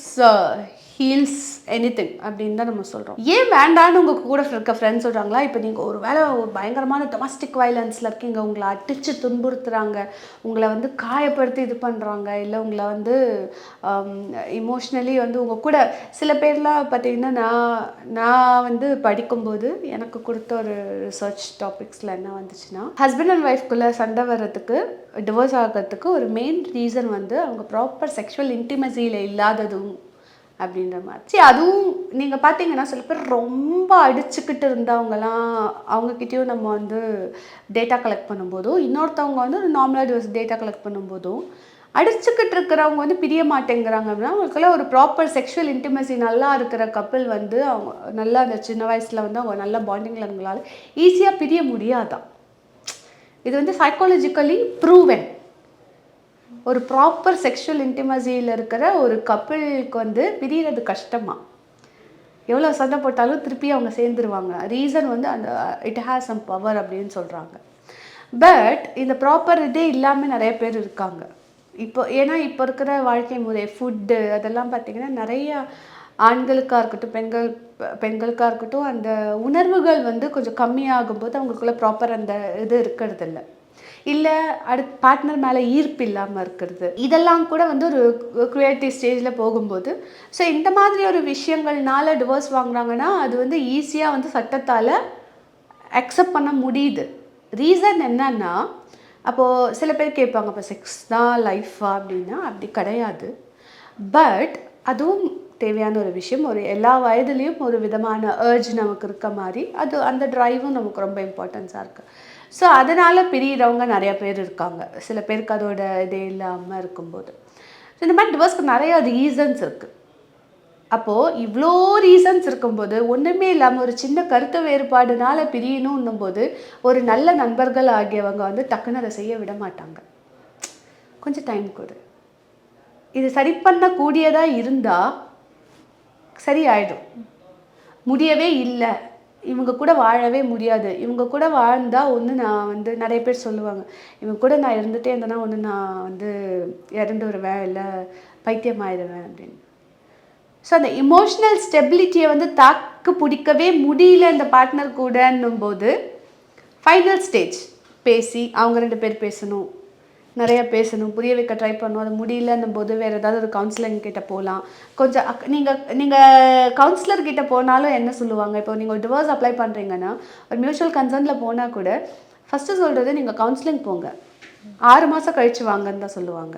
heals anything அப்படின்னு தான் நம்ம சொல்கிறோம். ஏன் வேண்டான்னு உங்கள் கூட இருக்க ஃப்ரெண்ட்ஸ் சொல்கிறாங்களா? இப்போ நீங்கள் ஒரு வேளை ஒரு பயங்கரமான டொமஸ்டிக் வயலன்ஸில் இருக்கீங்க, உங்களை அடித்து துன்புறுத்துகிறாங்க, உங்களை வந்து காயப்படுத்தி இது பண்ணுறாங்க, இல்லை உங்களை வந்து இமோஷ்னலி வந்து உங்கள் கூட சில பேர்லாம் பார்த்திங்கன்னா நான் வந்து படிக்கும்போது எனக்கு கொடுத்த ஒரு ரிசர்ச் டாபிக்ஸில் என்ன வந்துச்சுன்னா, ஹஸ்பண்ட் அண்ட் ஒய்ஃப்குள்ளே சண்டை வர்றதுக்கு, டிவோர்ஸ் ஆகிறதுக்கு ஒரு மெயின் ரீசன் வந்து அவங்க ப்ராப்பர் செக்ஷுவல் இன்டிமசியில் இல்லாததும் அப்படின்ற மாதிரி. சரி, அதுவும் நீங்கள் பார்த்தீங்கன்னா சில பேர் ரொம்ப அடிச்சுக்கிட்டு இருந்தவங்கலாம் அவங்கக்கிட்டேயும் நம்ம வந்து டேட்டா கலெக்ட் பண்ணும்போதும், இன்னொருத்தவங்க வந்து ஒரு நார்மலாக டிவோர்ஸ் டேட்டா கலெக்ட் பண்ணும்போதும் அடிச்சுக்கிட்டு இருக்கிறவங்க வந்து பிரிய மாட்டேங்கிறாங்க அப்படின்னா அவங்களுக்குள்ள ஒரு ப்ராப்பர் செக்ஷுவல் இன்டிமசி நல்லா இருக்கிற கப்பிள் வந்து அவங்க நல்லா அந்த சின்ன வயசில் வந்து அவங்க நல்ல பாண்டிங்கில் அவங்களால ஈஸியாக பிரிய முடியாதான். இது வந்து சைக்காலஜிக்கலி ப்ரூவன். ஒரு ப்ராப்பர் செக்ஷுவல் இன்டிமசியில் இருக்கிற ஒரு கப்பிளுக்கு வந்து பிரியறது கஷ்டமாக, எவ்வளோ சண்டை போட்டாலும் திருப்பி அவங்க சேர்ந்துருவாங்க. ரீசன் வந்து அந்த இட் ஹேஸ் சம் பவர் அப்படின்னு சொல்கிறாங்க. பட் இந்த ப்ராப்பர் இதே இல்லாமல் நிறைய பேர் இருக்காங்க இப்போ. ஏன்னா இப்போ இருக்கிற வாழ்க்கை முறை, ஃபுட்டு அதெல்லாம் பார்த்திங்கன்னா நிறைய ஆண்களுக்காக இருக்கட்டும் பெண்களுக்காக இருக்கட்டும் அந்த உணர்வுகள் வந்து கொஞ்சம் கம்மியாகும்போது அவங்களுக்குள்ள ப்ராப்பர் அந்த இது இருக்கிறதில்ல, இல்லை அடுத்த பார்ட்னர் மேலே ஈர்ப்பு இல்லாமல் இருக்கிறது, இதெல்லாம் கூட வந்து ஒரு க்ரியேட்டிவ் ஸ்டேஜில் போகும்போது ஸோ இந்த மாதிரி ஒரு விஷயங்கள்னால டிவோர்ஸ் வாங்குறாங்கன்னா அது வந்து ஈஸியாக வந்து சட்டத்தால் அக்செப்ட் பண்ண முடியுது. ரீசன் என்னன்னா, அப்போது சில பேர் கேட்பாங்க, இப்போ செக்ஸ் தான் லைஃபா அப்படின்னா அப்படி கிடையாது. பட் அதுவும் தேவையான ஒரு விஷயம். ஒரு எல்லா வயதுலேயும் ஒரு விதமான ஏர்ஜ் நமக்கு இருக்க மாதிரி அது அந்த ட்ரைவும் நமக்கு ரொம்ப இம்பார்ட்டன்ஸாக இருக்குது. ஸோ அதனால் பிரிகிறவங்க நிறையா பேர் இருக்காங்க. சில பேருக்கு அதோட இதே இல்லாமல் இருக்கும்போது. ஸோ இந்த மாதிரி டிவோர்ஸ்க்கு நிறையா ரீசன்ஸ் இருக்குது. அப்போது இவ்வளோ ரீசன்ஸ் இருக்கும்போது ஒன்றுமே இல்லாமல் ஒரு சின்ன கருத்து வேறுபாடுனால பிரியணுன்னும் போது ஒரு நல்ல நண்பர்கள் ஆகியவங்க வந்து டக்குன்னு அதை செய்ய விட மாட்டாங்க. கொஞ்சம் டைம் கொடு, இது சரி பண்ணக்கூடியதாக இருந்தால் சரியாயிடும். முடியவே இல்லை, இவங்க கூட வாழவே முடியாது, இவங்க கூட வாழ்ந்தால் ஒன்று நான் வந்து நிறைய பேர் சொல்லுவாங்க, இவங்க கூட நான் இருந்துகிட்டே இருந்தேன்னா ஒன்று நான் வந்து இறந்து வருவேன், இல்லை பைத்தியமாயிடுவேன் அப்படின்னு. ஸோ அந்த இமோஷ்னல் ஸ்டெபிலிட்டியை வந்து தாக்கு பிடிக்கவே முடியல இந்த பார்ட்னர் கூடன்னும் போது ஃபைனல் ஸ்டேஜ் பேசி அவங்க 2 பேர் பேசணும், நிறையா பேசணும், புரிய வைக்க ட்ரை பண்ணணும். அது முடியலன்னும் போது வேறு ஏதாவது ஒரு கவுன்சிலர் கிட்ட போகலாம். கொஞ்சம் நீங்கள் கவுன்சிலர் கிட்ட போனாலும் என்ன சொல்லுவாங்க, இப்போ நீங்கள் ஒரு டிவோர்ஸ் அப்ளை பண்ணுறீங்கன்னா ஒரு மியூச்சுவல் கன்சர்னில் போனால் கூட ஃபஸ்ட்டு சொல்கிறது நீங்கள் கவுன்சிலிங் போங்க, 6 மாதம் கழித்து வாங்கன்னு தான் சொல்லுவாங்க.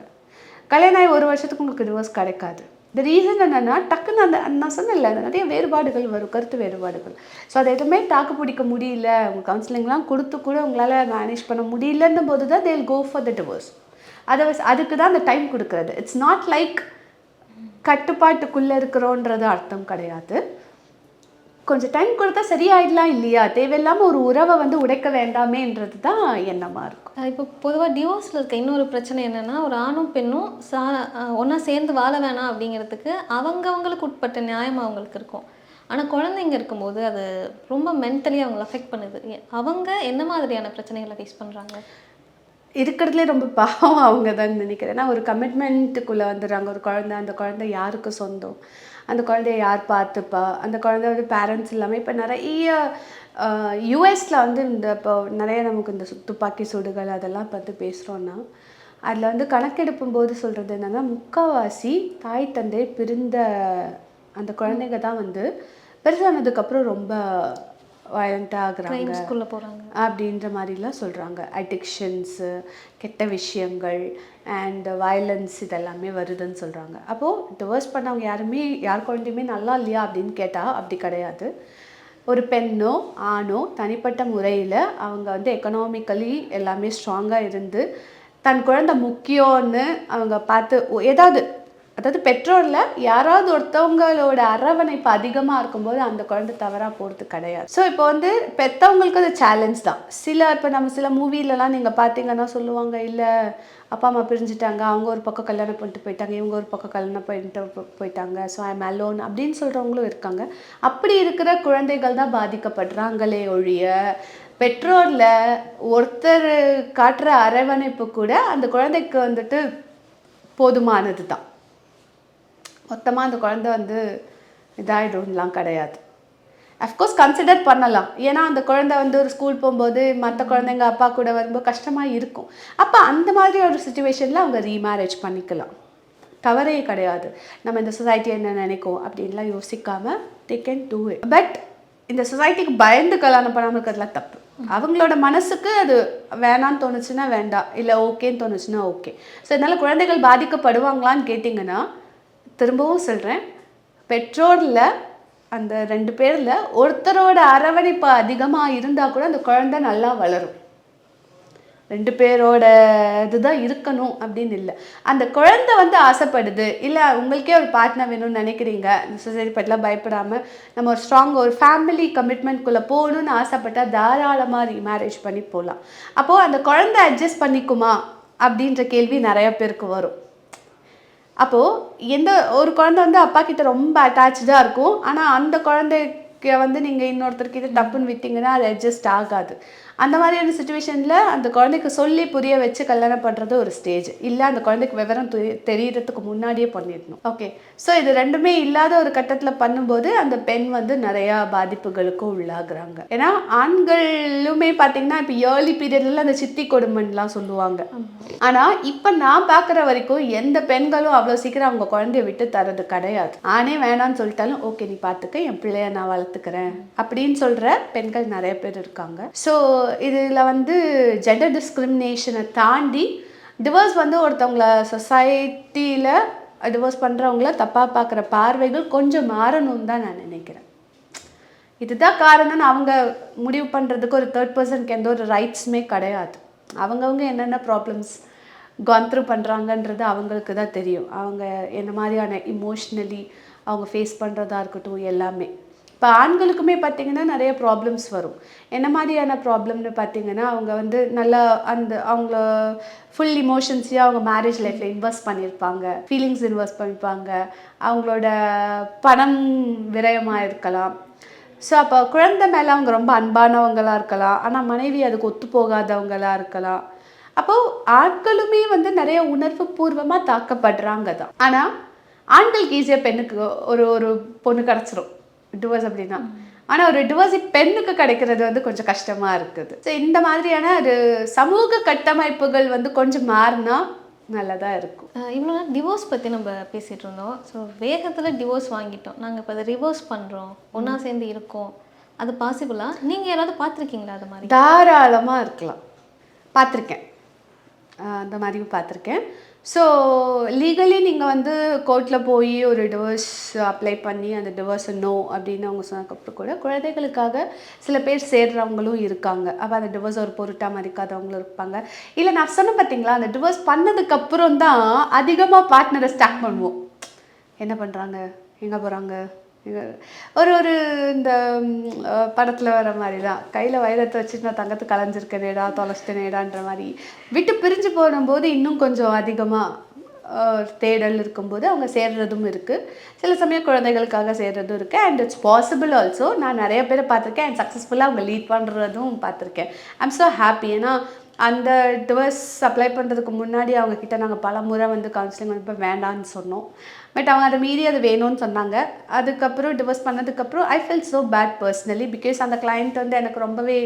கல்யாணம் ஆகி 1 வருஷத்துக்கு உங்களுக்கு டிவோர்ஸ் கிடைக்காது. இந்த ரீசன் என்னென்னா டக்குன்னு அந்த நான் சொன்னேன்ல நிறைய வேறுபாடுகள் வரும், கருத்து வேறுபாடுகள். ஸோ அதை எதுவுமே தாக்கு பிடிக்க முடியல, உங்கள் கவுன்சிலிங்லாம் கொடுத்து கூட உங்களால் மேனேஜ் பண்ண முடியலன்னும் போது தான் தேல் கோ ஃபார் த டிவோர்ஸ். அதுக்கு தான் அந்த டைம் கொடுக்குறது. இட்ஸ் நாட் லைக் கட்டுப்பாட்டுக்குள்ளே இருக்கிறோன்றது அர்த்தம் கிடையாது. கொஞ்சம் டைம் கொடுத்தா சரியாயிடலாம் இல்லையா, தேவையில்லாமல் ஒரு உறவை வந்து உடைக்க வேண்டாமேன்றது தான் எண்ணமாக இருக்கும். இப்போ பொதுவாக டிவோர்ஸில் இருக்க இன்னொரு பிரச்சனை என்னென்னா, ஒரு ஆணும் பெண்ணும் ஒன்றா சேர்ந்து வாழ வேணாம் அப்படிங்கிறதுக்கு அவங்களுக்கு உட்பட்ட நியாயம் அவங்களுக்கு இருக்கும். ஆனால் குழந்தைங்க இருக்கும்போது அது ரொம்ப மென்டலி அவங்களை அஃபெக்ட் பண்ணுது. அவங்க என்ன மாதிரியான பிரச்சனைகளை ஃபேஸ் பண்ணுறாங்க? இருக்கிறதுலே ரொம்ப பாவம் அவங்க தான் நினைக்கிறேன். ஏன்னா ஒரு கமிட்மெண்ட்டுக்குள்ளே வந்துடுறாங்க. ஒரு குழந்தை, அந்த குழந்தை யாருக்கு சொந்தம், அந்த குழந்தைய யார் பார்த்துப்பா, அந்த குழந்தை வந்து பேரண்ட்ஸ் இல்லாமல் இப்போ நிறைய யூஎஸில் வந்து இந்த இப்போ நிறைய நமக்கு இந்த துப்பாக்கி சூடுகள் அதெல்லாம் பார்த்து பேசுகிறோன்னா அதில் வந்து கணக்கெடுப்பும் போது சொல்கிறது என்னென்னா, முக்கால்வாசி தாய் தந்தை பிரிந்த அந்த குழந்தைங்க தான் வந்து பெருசானதுக்கப்புறம் ரொம்ப வயலண்ட்டாக ஆகுறாங்க போகிறாங்க அப்படின்ற மாதிரிலாம் சொல்கிறாங்க. அடிக்ஷன்ஸு, கெட்ட விஷயங்கள் அண்ட் வயலன்ஸ் இதெல்லாமே வருதுன்னு சொல்கிறாங்க. அப்போது டிவோர்ஸ் பண்ணவங்க யார் குழந்தையுமே நல்லா இல்லையா அப்படின்னு கேட்டால் அப்படி கிடையாது. ஒரு பெண்ணோ ஆணோ தனிப்பட்ட முறையில் அவங்க வந்து எக்கனாமிக்கலி எல்லாமே ஸ்ட்ராங்காக இருந்து தன் குழந்தை முக்கியம்னு அவங்க பார்த்து அதாவது பெற்றோரில் யாராவது ஒருத்தவங்களோட அரவணைப்பு அதிகமாக இருக்கும்போது அந்த குழந்தை தவறாக போகிறது கிடையாது. ஸோ இப்போ வந்து பெற்றவங்களுக்கு அது சேலஞ்ச் தான். இப்போ நம்ம சில மூவிலலாம் நீங்கள் பார்த்தீங்கன்னா சொல்லுவாங்க, இல்லை அப்பா அம்மா பிரிஞ்சுட்டாங்க, அவங்க ஒரு பக்கம் கல்யாணம் பண்ணிட்டு போயிட்டாங்க, இவங்க ஒரு பக்கம் கல்யாணம் பண்ணிட்டு போயிட்டாங்க, ஸோ ஐ எம் அலோன் அப்படின்னு சொல்கிறவங்களும் இருக்காங்க. அப்படி இருக்கிற குழந்தைகள் தான் பாதிக்கப்படுறாங்களே ஒழிய பெற்றோரில் ஒருத்தர் காட்டுற அரவணைப்பு கூட அந்த குழந்தைக்கு வந்துட்டு போதுமானது தான். மொத்தமாக அந்த குழந்தை வந்து இதாகிடும்லாம் கிடையாது. அஃப்கோர்ஸ் கன்சிடர் பண்ணலாம். ஏன்னா அந்த குழந்தை வந்து ஒரு ஸ்கூல் போகும்போது மற்ற குழந்தைங்க அப்பா கூட வரும்போது கஷ்டமாக இருக்கும். அப்போ அந்த மாதிரி ஒரு சுச்சுவேஷனில் அவங்க ரீமேரேஜ் பண்ணிக்கலாம், தவறே கிடையாது. நம்ம இந்த சொசைட்டி என்ன நினைக்கும் அப்படின்லாம் யோசிக்காமல் they can do it. But இந்த சொசைட்டிக்கு பயந்து கல்யாணம் பண்ணாமல் இருக்கிறதுலாம் தப்பு. அவங்களோட மனசுக்கு அது வேணான்னு தோணுச்சுன்னா வேண்டாம், இல்லை ஓகேன்னு தோணுச்சுன்னா ஓகே. ஸோ இதனால் குழந்தைகள் பாதிக்கப்படுவாங்களான்னு கேட்டிங்கன்னா திரும்பவும் சொல்கிறேன், பெற்றோரில் அந்த 2 பேரில் ஒருத்தரோட அரவணைப்பு அதிகமாக இருந்தால் கூட அந்த குழந்தை நல்லா வளரும். 2 பேரோட இதுதான் இருக்கணும் அப்படின்னு இல்லை. அந்த குழந்தை வந்து ஆசைப்படுது, இல்லை உங்களுக்கே ஒரு பார்ட்னர் வேணும்னு நினைக்கிறீங்க, இந்த சொசைட்டி பற்றிலாம் பயப்படாமல் நம்ம ஒரு ஸ்ட்ராங் ஒரு ஃபேமிலி கமிட்மெண்ட்குள்ளே போகணுன்னு ஆசைப்பட்டால் தாராளமாக ரீமேரேஜ் பண்ணி போகலாம். அப்போது அந்த குழந்தை அட்ஜஸ்ட் பண்ணிக்குமா அப்படின்ற கேள்வி நிறைய பேருக்கு வரும். அப்போது ஒரு குழந்தை வந்து அப்பா கிட்ட ரொம்ப அட்டாச்சாக இருக்கும், ஆனால் அந்த குழந்தைக்கு வந்து நீங்கள் இன்னொருத்தர்கிட்ட தப்புன்னு விட்டீங்கன்னா அது அட்ஜஸ்ட் ஆகாது. அந்த மாதிரியான சுச்சுவேஷனில் அந்த குழந்தைக்கு சொல்லி புரிய வச்சு கல்யாணம் பண்ணுறது ஒரு ஸ்டேஜ். இல்லை அந்த குழந்தைக்கு விவரம் தெரியறதுக்கு முன்னாடியே பண்ணிடணும். ஓகே, ஸோ இது ரெண்டுமே இல்லாத ஒரு கட்டத்தில் பண்ணும்போது அந்த பெண் வந்து நிறையா பாதிப்புகளுக்கும் உள்ளாகுறாங்க. ஏன்னா ஆண்களுமே பார்த்தீங்கன்னா இப்போ ஏர்லி பீரியட்ல அந்த சித்தி கொடுமைன்லாம் சொல்லுவாங்க. ஆனால் இப்போ நான் பார்க்குற வரைக்கும் எந்த பெண்களும் அவ்வளோ சீக்கிரம் அவங்க குழந்தைய விட்டு தரது கிடையாது. ஆனே வேணான்னு சொல்லிட்டாலும் ஓகே நீ பார்த்துக்க, என் பிள்ளைய நான் வளர்த்துக்கிறேன் அப்படின்னு சொல்கிற பெண்கள் நிறைய பேர் இருக்காங்க. ஸோ இதில் வந்து ஜெண்டர் டிஸ்கிரிமினேஷனை தாண்டி டிவோர்ஸ் வந்து ஒருத்தவங்கள சொசைட்டியில் டிவோர்ஸ் பண்ணுறவங்கள தப்பாக பார்க்குற பார்வைகள் கொஞ்சம் மாறணும்னு தான் நான் நினைக்கிறேன். இதுதான் காரணம்னு அவங்க முடிவு பண்ணுறதுக்கு ஒரு தேர்ட் பர்சனுக்கு எந்த ஒரு ரைட்ஸுமே கிடையாது. அவங்கவுங்க என்னென்ன ப்ராப்ளம்ஸ் த்ரூ பண்ணுறாங்கன்றது அவங்களுக்கு தான் தெரியும். அவங்க என்ன மாதிரியான இமோஷ்னலி அவங்க ஃபேஸ் பண்ணுறதா இருக்கட்டும் எல்லாமே. இப்போ ஆண்களுக்குமே பார்த்திங்கன்னா நிறைய ப்ராப்ளம்ஸ் வரும். என்ன மாதிரியான ப்ராப்ளம்னு பார்த்திங்கன்னா அவங்க வந்து நல்லா அவங்கள ஃபுல் இமோஷன்ஸையும் அவங்க மேரேஜ் லைஃப்பில் இன்வெஸ்ட் பண்ணியிருப்பாங்க, ஃபீலிங்ஸ் இன்வெஸ்ட் பண்ணியிருப்பாங்க, அவங்களோட பணம் விரயமாக இருக்கலாம். ஸோ அப்போ குழந்தை மேலே அவங்க ரொம்ப அன்பானவங்களாக இருக்கலாம், ஆனால் மனைவி அதுக்கு ஒத்து போகாதவங்களாக இருக்கலாம். அப்போது ஆண்களுமே வந்து நிறைய உணர்வு பூர்வமாக தாக்கப்படுறாங்க தான். ஆனால் ஆண்களுக்கு ஈஸியாக பெண்ணுக்கு ஒரு பொண்ணு கிடச்சிரும் டிவோர்ஸ் அப்படின்னா. ஆனால் ஒரு டிவோர்ஸ் பெண்ணுக்கு கிடைக்கிறது வந்து கொஞ்சம் கஷ்டமாக இருக்குது. ஸோ இந்த மாதிரியான ஒரு சமூக கட்டமைப்புகள் வந்து கொஞ்சம் மாறினா நல்லதாக இருக்கும். இவ்வளோ நேரம் டிவோர்ஸ் பற்றி நம்ம பேசிகிட்டு இருந்தோம். ஸோ வேகத்தில் டிவோர்ஸ் வாங்கிட்டோம், நாங்கள் இப்போ அதை ரிவர்ஸ் பண்ணுறோம், ஒன்றா சேர்ந்து இருக்கோம், அது பாசிபிளா? நீங்கள் யாராவது பார்த்துருக்கீங்களா அது மாதிரி? தாராளமாக இருக்கலாம், பார்த்துருக்கேன், அந்த மாதிரியும் பார்த்துருக்கேன். ஸோ லீகலி நீங்கள் வந்து கோர்ட்டில் போய் ஒரு டிவோர்ஸ் அப்ளை பண்ணி அந்த டிவோர்ஸ் நோ அப்படின்னு அவங்க சொன்னதுக்கப்புறம் கூட குழந்தைகளுக்காக சில பேர் சேர்றவங்களும் இருக்காங்க. அப்போ அந்த டிவோர்ஸ் ஒரு பொருட்டாக மதிக்காதவங்களும் இருப்பாங்க. இல்லை நான் சொன்னேன் பார்த்தீங்களா, அந்த டிவோர்ஸ் பண்ணதுக்கப்புறம் தான் அதிகமாக பார்ட்னரை ஸ்டாக் பண்ணுவோம். என்ன பண்ணுறாங்க, எங்கே போகிறாங்க, ஒரு இந்த படத்தில் வர மாதிரி தான், கையில் வைரத்தை வச்சுட்டு நான் தங்கத்தை கலைஞ்சிருக்கேனேடா தொலைச்சிட்டேனேடான்ற மாதிரி விட்டு பிரிஞ்சு போகும்போது இன்னும் கொஞ்சம் அதிகமாக தேடல் இருக்கும்போது அவங்க சேர்றதும் இருக்குது. சில சமயம் குழந்தைகளுக்காக சேர்றதும் இருக்குது. And it's possible also. நான் நிறைய பேரை பார்த்துருக்கேன் அண்ட் சக்ஸஸ்ஃபுல்லாக அவங்க லீட் பண்ணுறதும் பார்த்துருக்கேன். I'm so happy. ஏன்னா அந்த டிவோர்ஸ் அப்ளை பண்ணுறதுக்கு முன்னாடி அவங்கக்கிட்ட நாங்கள் பல முறை வந்து கவுன்சிலிங் வந்து இப்போ வேண்டான்னு சொன்னோம். பட் அவங்க அதை மீறி அது வேணும்னு சொன்னாங்க. அதுக்கப்புறம் டிவோர்ஸ் பண்ணதுக்கப்புறம் I feel so bad personally, because அந்த கிளைண்ட் வந்து எனக்கு ரொம்பவே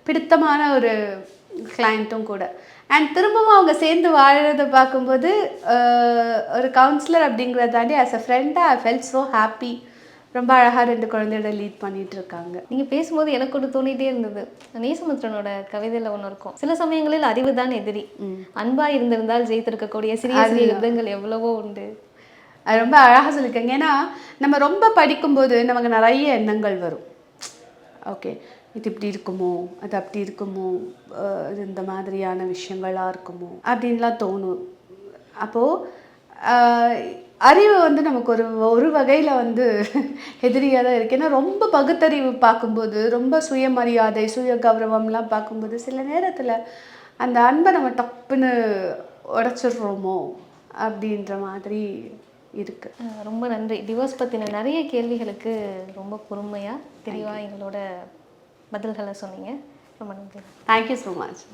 பிடித்தமான ஒரு கிளைண்ட்டும் கூட. அண்ட் திரும்பவும் அவங்க சேர்ந்து வாழறதை பார்க்கும்போது ஒரு கவுன்சிலர் அப்படிங்கிறத தாண்டி ஆஸ் அ ஃப்ரெண்டாக ஐ ஃபெல்ட் ஸோ ஹாப்பி. ரொம்ப அழகாக 2 குழந்தையோட லீட் பண்ணிட்டு இருக்காங்க. நீங்கள் பேசும்போது எனக்கு ஒன்று தோணிகிட்டே இருந்தது. நேசமித்ரனோட கவிதையில் ஒன்று இருக்கும், சில சமயங்களில் அறிவு தான் எதிரி, அன்பாக இருந்திருந்தால் ஜெயித்திருக்கக்கூடிய சிறிய சிறிய யுத்தங்கள் எவ்வளவோ உண்டு. அது ரொம்ப அழகாக சொல்லியிருக்காங்க. ஏன்னா நம்ம ரொம்ப படிக்கும்போது நமக்கு நிறைய எண்ணங்கள் வரும். ஓகே, இது இப்படி இருக்குமோ, அது அப்படி இருக்குமோ, இது இந்த மாதிரியான விஷயங்களாக இருக்குமோ அப்படின்லாம் தோணும். அப்போது அறிவு வந்து நமக்கு ஒரு வகையில் வந்து எதிரியாக தான் இருக்குது. ஏன்னா ரொம்ப பகுத்தறிவு பார்க்கும்போது, ரொம்ப சுயமரியாதை சுய கௌரவம்லாம் பார்க்கும்போது சில நேரத்தில் அந்த அன்பை நம்ம டப்புன்னு உடச்சிடுறோமோ அப்படின்ற மாதிரி இருக்குது. ரொம்ப நன்றி. டிவோர்ஸ் பற்றின நிறைய கேள்விகளுக்கு ரொம்ப பொறுமையாக தெளிவாக எங்களோட பதில்களை சொன்னீங்க. ரொம்ப நன்றி. Thank you so much.